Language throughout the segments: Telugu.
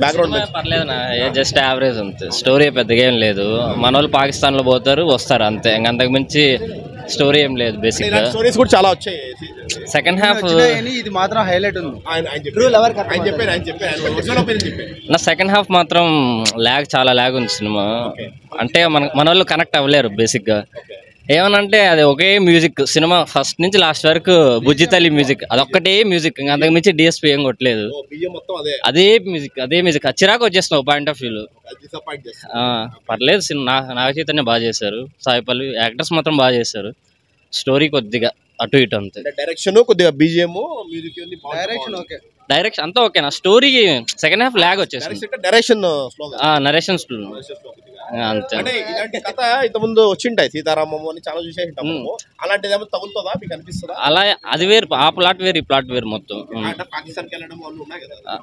బ్యాక్గ్రౌండ్ పర్లేదన్నా, జస్ట్ యావరేజ్ అంతే. స్టోరీ పెద్దగా ఏం లేదు. మన వాళ్ళు పాకిస్తాన్ లో పోతారు వస్తారు అంతే, అంతకు మించి స్టోరీ ఏం లేదు బేసిక్ గా. స్టోరీస్ కూడా చాలా వచ్చాయి. సెకండ్ హాఫ్ ఇది మాత్రం హైలైట్ ఉంది. నా సెకండ్ హాఫ్ మాత్రం చాలా ల్యాగ్ ఉంది సినిమా. అంటే మన వాళ్ళు కనెక్ట్ అవ్వలేరు బేసిక్ గా. ఏమనంటే అది ఒకే మ్యూజిక్ సినిమా ఫస్ట్ నుంచి లాస్ట్ వరకు బుజ్జితల్లి మ్యూజిక్, అదొక్కటే మ్యూజిక్, అంతకు మించి డిఎస్పీ ఏం కొట్టలేదు. అదే మ్యూజిక్ చిరాకు వచ్చేస్తుంది ఒక పాయింట్ ఆఫ్ వ్యూలో. పర్లేదు సినిమా, నాగ చైతన్య బాగా చేశారు, సాయిపల్లి యాక్టర్స్ మాత్రం బాగా చేశారు. స్టోరీ కొద్దిగా అటు ఇటు అంతే. డైరెక్షన్ కొద్దిగా బీజిఎం డైరెక్షన్ అంతా ఓకేనా. స్టోరీ సెకండ్ హాఫ్ ల్యాగ్ వచ్చేసింది. నరేషన్ అంతే. అంటే ఇలాంటి కథ ఇంత ముందు వచ్చింటాయి, సీతారామము అని చాలా చూసేసింటాము. అలాంటిది ఏమో తగులుతుందా మీకు అనిపిస్తుందా? అలా అది వేరు, ఆ ప్లాట్ వేరు ఈ ప్లాట్ వేరు మొత్తం. పాకిస్తాన్కి వెళ్ళడం వాళ్ళు ఉన్నాయి కదా,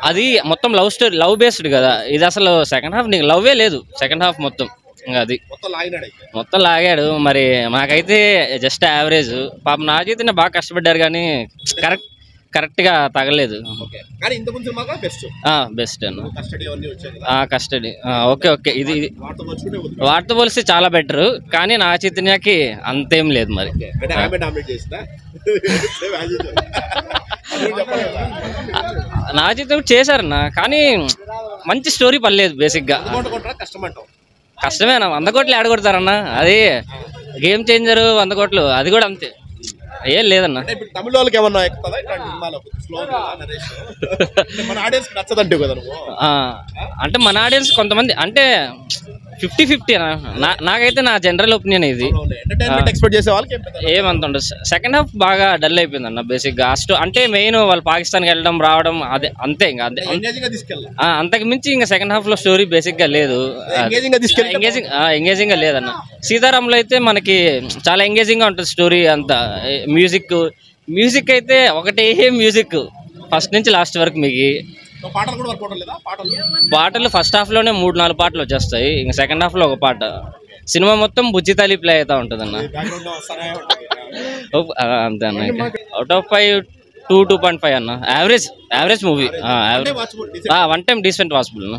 అది మొత్తం లవ్ స్టోరీ, లవ్ బేస్డ్ కదా. ఇది అసలు సెకండ్ హాఫ్ నీకు లవ్వే లేదు. సెకండ్ హాఫ్ మొత్తం అది మొత్తం లాగాడు. మరి మాకైతే జస్ట్ యావరేజ్. పాపం నా జీవితం బాగా కష్టపడ్డారు కానీ కరెక్ట్ గా తగలేదు. బెస్ట్ అన్న కస్టడీ. ఓకే ఇది వాటితో పోలిస్తే చాలా బెటర్, కానీ నా చైతన్యకి అంతేం లేదు. మరి నా చైతన్యం చేశారన్న, కానీ మంచి స్టోరీ పర్లేదు బేసిక్ గా. కష్టమేనా, 100 కోట్లు ఆడగొడతారన్న. అది గేమ్ చేంజర్ 100 కోట్లు, అది కూడా అంతే, ఏం లేదన్న. తమిళ వాళ్ళకి ఏమన్నా అంటే మన ఆడియన్స్ కొంతమంది అంటే 50-50 నాకైతే నా జనరల్ ఒపీనియన్ ఇది. ఏమంత ఉండదు. సెకండ్ హాఫ్ బాగా డల్ అయిపోయింది అన్న బేసిక్ గా. అంటే మెయిన్ వాళ్ళు పాకిస్తాన్కి వెళ్ళడం రావడం అదే అంతే, ఇంకా అదే. అంతకు మించి ఇంకా సెకండ్ హాఫ్ లో స్టోరీ బేసిక్ గా లేదు, ఎంగేజింగ్ గా లేదన్న. సీతారాంలో అయితే మనకి చాలా ఎంగేజింగ్ గా ఉంటుంది స్టోరీ అంతా. మ్యూజిక్ అయితే ఒకటే మ్యూజిక్ ఫస్ట్ నుంచి లాస్ట్ వరకు. మీకు పాటలు ఫస్ట్ హాఫ్ లోనే 3-4 పాటలు వచ్చేస్తాయి, ఇంకా సెకండ్ హాఫ్ లో ఒక పాట. సినిమా మొత్తం బుజ్జితల్లి ప్లే అవుతా ఉంటుంది అన్న. అంతే అన్న. అవుట్ ఆఫ్ 5 2.5 అన్న. Average movie. One time decent watchable.